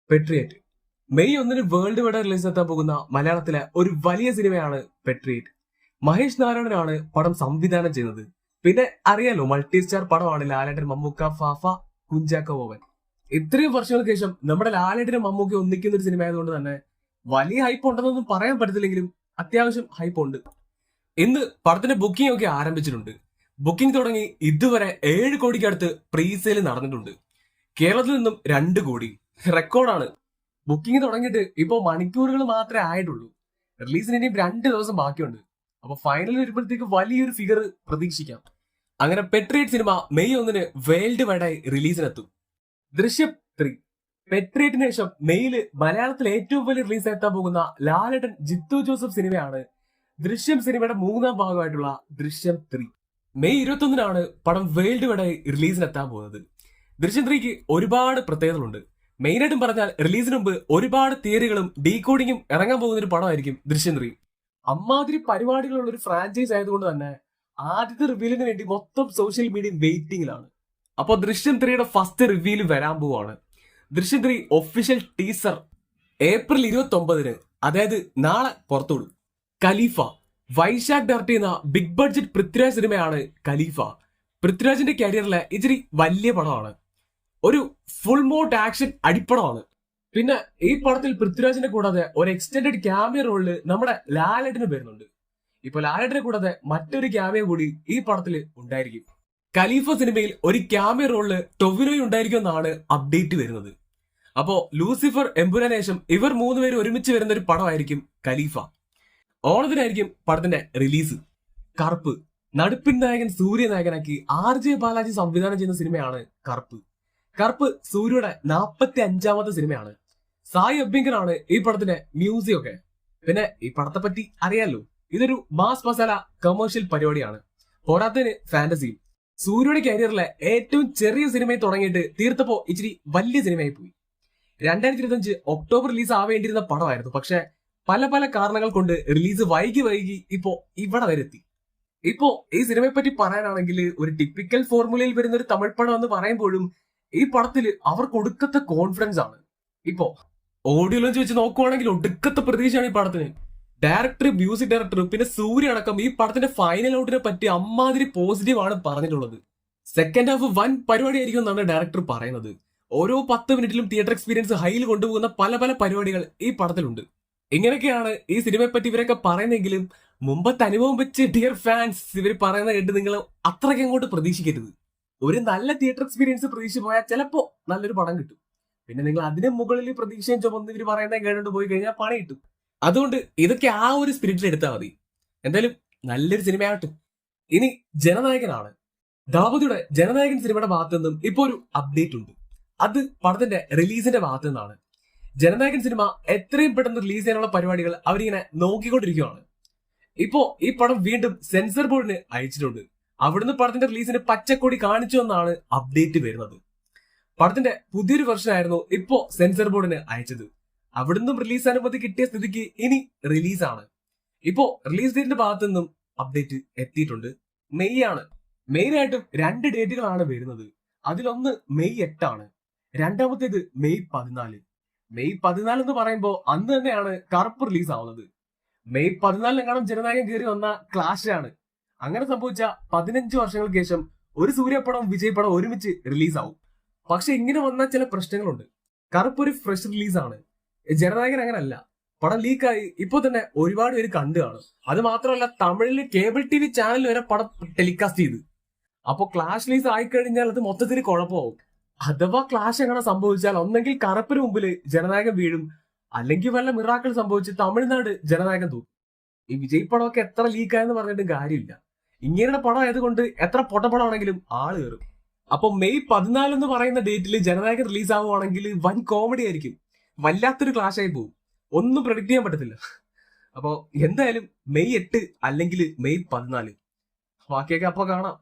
പെട്രിയറ്റ്. May 1 world wide release എത്താൻ പോകുന്ന മലയാളത്തിലെ ഒരു വലിയ സിനിമയാണ് പെട്രിയറ്റ്. മഹേഷ് നാരായണനാണ് പടം സംവിധാനം ചെയ്യുന്നത്. പിന്നെ അറിയാലോ, മൾട്ടി സ്റ്റാർ പടമാണ് ലാലേട്ടൻ, മമ്മൂക്ക, ഫാഫ, കുഞ്ചാക്കോ ബോബൻ. ഇത്രയും വർഷങ്ങൾക്ക് ശേഷം നമ്മുടെ ലാലേട്ടനും മമ്മൂക്ക ഒന്നിക്കുന്ന ഒരു സിനിമ ആയതുകൊണ്ട് തന്നെ വലിയ ഹൈപ്പ് ഉണ്ടെന്നൊന്നും പറയാൻ പറ്റത്തില്ലെങ്കിലും അത്യാവശ്യം ഹൈപ്പ് ഉണ്ട്. ഇന്ന് പടത്തിന്റെ ബുക്കിംഗ് ഒക്കെ ആരംഭിച്ചിട്ടുണ്ട്. ബുക്കിംഗ് തുടങ്ങി ഇതുവരെ 7 കോടിക്കടുത്ത് പ്രീസെയിൽ നടന്നിട്ടുണ്ട്. കേരളത്തിൽ നിന്നും 2 കോടി റെക്കോർഡാണ്. ബുക്കിംഗ് തുടങ്ങിയിട്ട് ഇപ്പോ മണിക്കൂറുകൾ മാത്രമേ ആയിട്ടുള്ളൂ. റിലീസിന് ഇനിയും 2 ദിവസം ബാക്കിയുണ്ട്. അപ്പൊ ഫൈനൽ വരുമ്പോഴത്തേക്ക് വലിയൊരു ഫിഗർ പ്രതീക്ഷിക്കാം. അങ്ങനെ പെട്രിയറ്റ് സിനിമ മെയ് 1 വേൾഡ് വൈഡായി റിലീസിനെത്തും. ദൃശ്യം 3. പെട്രിയറ്റിന് ശേഷം മെയ്യില് മലയാളത്തിൽ ഏറ്റവും വലിയ റിലീസ് എത്താൻ പോകുന്ന ലാലേട്ടൻ ജിത്തു ജോസഫ് സിനിമയാണ് ദൃശ്യം സിനിമയുടെ 3ാം ഭാഗമായിട്ടുള്ള ദൃശ്യം 3. മെയ് 21 പടം വേൾഡ് വൈഡായി റിലീസിനെത്താൻ പോകുന്നത്. ദൃശ്യം 3ക്ക് ഒരുപാട് പ്രത്യേകതകളുണ്ട്. മെയിനായിട്ടും പറഞ്ഞാൽ റിലീസിന് മുമ്പ് ഒരുപാട് തിയറികളും ഡീകോഡിങ്ങും ഇറങ്ങാൻ പോകുന്ന ഒരു പടമായിരിക്കും ദൃശ്യം 3. അമ്മാതിരി പരിപാടികളുള്ള ഒരു ഫ്രാഞ്ചൈസ് ആയതുകൊണ്ട് തന്നെ ആദ്യത്തെ റിവ്യൂലിന് വേണ്ടി മൊത്തം സോഷ്യൽ മീഡിയ വെയിറ്റിംഗിലാണ്. അപ്പൊ ദൃശ്യം 3യുടെ ഫസ്റ്റ് റിവ്യൂല് വരാൻ പോവാണ്. ദൃശ്യം 3 ഒഫീഷ്യൽ ടീസർ ഏപ്രിൽ 29, അതായത് നാളെ പുറത്തുള്ളൂ. ഖലീഫ. വൈശാഖ് ഡയറക്ട് ചെയ്യുന്ന ബിഗ് ബഡ്ജറ്റ് പൃഥ്വിരാജ് സിനിമയാണ് ഖലീഫ. പൃഥ്വിരാജിന്റെ കരിയറിലെ ഇച്ചിരി വലിയ പടമാണ്. ഒരു ഫുൾ മോഡ് ആക്ഷൻ അടിപ്പടമാണ്. പിന്നെ ഈ പടത്തിൽ പൃഥ്വിരാജിനെ കൂടാതെ ഒരു എക്സ്റ്റൻഡഡ് ക്യാമിയോ റോളില് നമ്മുടെ ലാലേട്ടന് വരുന്നുണ്ട്. ഇപ്പൊ ലാലേട്ടനെ കൂടാതെ മറ്റൊരു ക്യാമിയോ കൂടി ഈ പടത്തിൽ ഉണ്ടായിരിക്കും. ഖലീഫ സിനിമയിൽ ഒരു ക്യാമിയോ റോളില് ടൊവിനോയും ഉണ്ടായിരിക്കും എന്നാണ് അപ്ഡേറ്റ് വരുന്നത്. അപ്പോ ലൂസിഫർ, എമ്പുരാന് ശേഷം ഇവർ 3 പേര് ഒരുമിച്ച് വരുന്ന ഒരു പടമായിരിക്കും ഖലീഫ. ഓണത്തിനായിരിക്കും പടത്തിന്റെ റിലീസ്. കറുപ്പ്. നടുപ്പിൻ നായകൻ സൂര്യ നായകനാക്കി RJ ബാലാജി സംവിധാനം ചെയ്യുന്ന സിനിമയാണ് കറുപ്പ്. കറുപ്പ് സൂര്യയുടെ 45ാമത്തെ സിനിമയാണ്. സായി അഭ്യങ്കറാണ് ഈ പടത്തിന്റെ മ്യൂസിയം ഒക്കെ. പിന്നെ ഈ പടത്തെ പറ്റി അറിയാലോ, ഇതൊരു മാസ് മസാല കമേഴ്ഷ്യൽ പരിപാടിയാണ്. പോരാത്തതിന് ഫാന്റസിയും. സൂര്യയുടെ കരിയറിലെ ഏറ്റവും ചെറിയ സിനിമയിൽ തുടങ്ങിയിട്ട് തീർത്തപ്പോ ഇച്ചിരി വലിയ സിനിമയായി പോയി. 2025 ഒക്ടോബർ റിലീസ് ആവേണ്ടിയിരുന്ന പടമായിരുന്നു. പക്ഷെ പല പല കാരണങ്ങൾ കൊണ്ട് റിലീസ് വൈകി ഇപ്പോ ഇവിടെ വരെ എത്തി. ഇപ്പോ ഈ സിനിമയെ പറ്റി പറയാനാണെങ്കിൽ ഒരു ടിപ്പിക്കൽ ഫോർമുലയിൽ വരുന്ന ഒരു തമിഴ് പടം എന്ന് പറയുമ്പോഴും ഈ പടത്തിൽ അവർക്ക് ഒടുക്കത്തെ കോൺഫിഡൻസ് ആണ്. ഇപ്പോ ഓഡിയോ ലോഞ്ച് വെച്ച് നോക്കുവാണെങ്കിൽ ഒടുക്കത്തെ പ്രതീക്ഷയാണ് ഈ പടത്തിന്. ഡയറക്ടർ, മ്യൂസിക് ഡയറക്ടർ, പിന്നെ സൂര്യ അടക്കം ഈ പടത്തിന്റെ ഫൈനൽ ഔട്ടിനെ പറ്റി അമ്മാതിരി പോസിറ്റീവ് ആണ് പറഞ്ഞിട്ടുള്ളത്. സെക്കൻഡ് ഹാഫ് വൻ പരിപാടിയായിരിക്കും എന്നാണ് ഡയറക്ടർ പറയുന്നത്. ഓരോ 10 മിനിറ്റിലും തിയേറ്റർ എക്സ്പീരിയൻസ് ഹൈയിൽ കൊണ്ടുപോകുന്ന പല പല പരിപാടികൾ ഈ പടത്തിലുണ്ട്. ഇങ്ങനെയൊക്കെയാണ് ഈ സിനിമയെ പറ്റി ഇവരൊക്കെ പറയുന്നെങ്കിലും മുമ്പത്തെ അനുഭവം വെച്ച് ഡിയർ ഫാൻസ് ഇവർ പറയുന്നത് കേട്ട് നിങ്ങൾ അത്രയ്ക്ക് അങ്ങോട്ട് പ്രതീക്ഷിക്കരുത്. ഒരു നല്ല തിയേറ്റർ എക്സ്പീരിയൻസ് പ്രതീക്ഷ പോയാൽ ചിലപ്പോ നല്ലൊരു പടം കിട്ടും. പിന്നെ നിങ്ങൾ അതിന് മുകളിൽ പ്രതീക്ഷയും ചുമന്ന് ഇവർ പറയുന്നത് കേട്ടോണ്ട് പോയി കഴിഞ്ഞാൽ പണി കിട്ടും. അതുകൊണ്ട് ഇതൊക്കെ ആ ഒരു സ്പിരിറ്റിൽ എടുത്താൽ മതി. എന്തായാലും നല്ലൊരു സിനിമയാകട്ടെ. ഇനി ജനനായകനാണ്. ദാവൂദിയുടെ ജനനായകൻ സിനിമയുടെ ഭാഗത്തു നിന്നും ഇപ്പൊ ഒരു അപ്ഡേറ്റ് ഉണ്ട്. അത് പടത്തിന്റെ റിലീസിന്റെ ഭാഗത്തു നിന്നാണ്. ജനനായകൻ സിനിമ എത്രയും പെട്ടെന്ന് റിലീസ് ചെയ്യാനുള്ള പരിപാടികൾ അവരിങ്ങനെ നോക്കിക്കൊണ്ടിരിക്കുകയാണ്. ഇപ്പോ ഈ പടം വീണ്ടും സെൻസർ ബോർഡിന് അയച്ചിട്ടുണ്ട്. അവിടുന്ന് പടത്തിന്റെ റിലീസിന് പച്ചക്കൊടി കാണിച്ചു എന്നാണ് അപ്ഡേറ്റ് വരുന്നത്. പടത്തിന്റെ പുതിയൊരു വെർഷൻ ആയിരുന്നു ഇപ്പോ സെൻസർ ബോർഡിന് അയച്ചത്. അവിടുന്ന് റിലീസ് അനുമതി കിട്ടിയ സ്ഥിതിക്ക് ഇനി റിലീസാണ്. ഇപ്പോ റിലീസ് ഡേറ്റിന്റെ ഭാഗത്തു നിന്നും അപ്ഡേറ്റ് എത്തിയിട്ടുണ്ട്. മെയ് ആണ്. മെയിനായിട്ടും 2 ഡേറ്റുകളാണ് വരുന്നത്. അതിലൊന്ന് മെയ് 8, രണ്ടാമത്തേത് മെയ് 14. മെയ് 14 എന്ന് പറയുമ്പോൾ അന്ന് തന്നെയാണ് കറുപ്പ് റിലീസ് ആവുന്നത്. മെയ് 14 ജനനായകൻ കയറി വന്ന ക്ലാഷ് ആണ്. അങ്ങനെ സംഭവിച്ച 15 വർഷങ്ങൾക്ക് ശേഷം ഒരു സൂര്യപടം, വിജയ് പടം ഒരുമിച്ച് റിലീസ് ആവും. പക്ഷെ ഇങ്ങനെ വന്ന ചില പ്രശ്നങ്ങളുണ്ട്. കറുപ്പ് ഒരു ഫ്രഷ് റിലീസാണ്. ജനനായകൻ അങ്ങനല്ല. പടം ലീക്കായി ഇപ്പൊ തന്നെ ഒരുപാട് പേര് കണ്ടു കാണും. അത് മാത്രമല്ല, തമിഴില് കേബിൾ TV ചാനൽ വരെ പടം ടെലികാസ്റ്റ് ചെയ്ത്. അപ്പൊ ക്ലാഷ് റിലീസ് ആയിക്കഴിഞ്ഞാൽ അത് മൊത്തത്തിൽ കുഴപ്പമാവും. അഥവാ ക്ലാഷ് എങ്ങനെ സംഭവിച്ചാൽ ഒന്നെങ്കിൽ കറുപ്പിന് മുമ്പിൽ ജനനായകൻ വീഴും, അല്ലെങ്കിൽ വല്ല മിറാക്കൾ സംഭവിച്ച് തമിഴ്നാട് ജനനായകൻ തൂക്കും. ഈ വിജയ് പടമൊക്കെ എത്ര ലീക്കായെന്ന് പറഞ്ഞിട്ടും കാര്യമില്ല. ഇങ്ങനെയുള്ള പടം ആയതുകൊണ്ട് എത്ര പൊട്ടപ്പടമാണെങ്കിലും ആള് കയറും. അപ്പൊ മെയ് 14 എന്ന് പറയുന്ന ഡേറ്റിൽ ജനനായകൻ റിലീസ് ആവുകയാണെങ്കിൽ വൻ കോമഡി ആയിരിക്കും. വല്ലാത്തൊരു ക്ലാഷ് ആയി പോകും. ഒന്നും പ്രഡിക്ട് ചെയ്യാൻ പറ്റത്തില്ല. അപ്പൊ എന്തായാലും മെയ് 8 അല്ലെങ്കിൽ മെയ് 14. ബാക്കിയൊക്കെ അപ്പൊ കാണാം.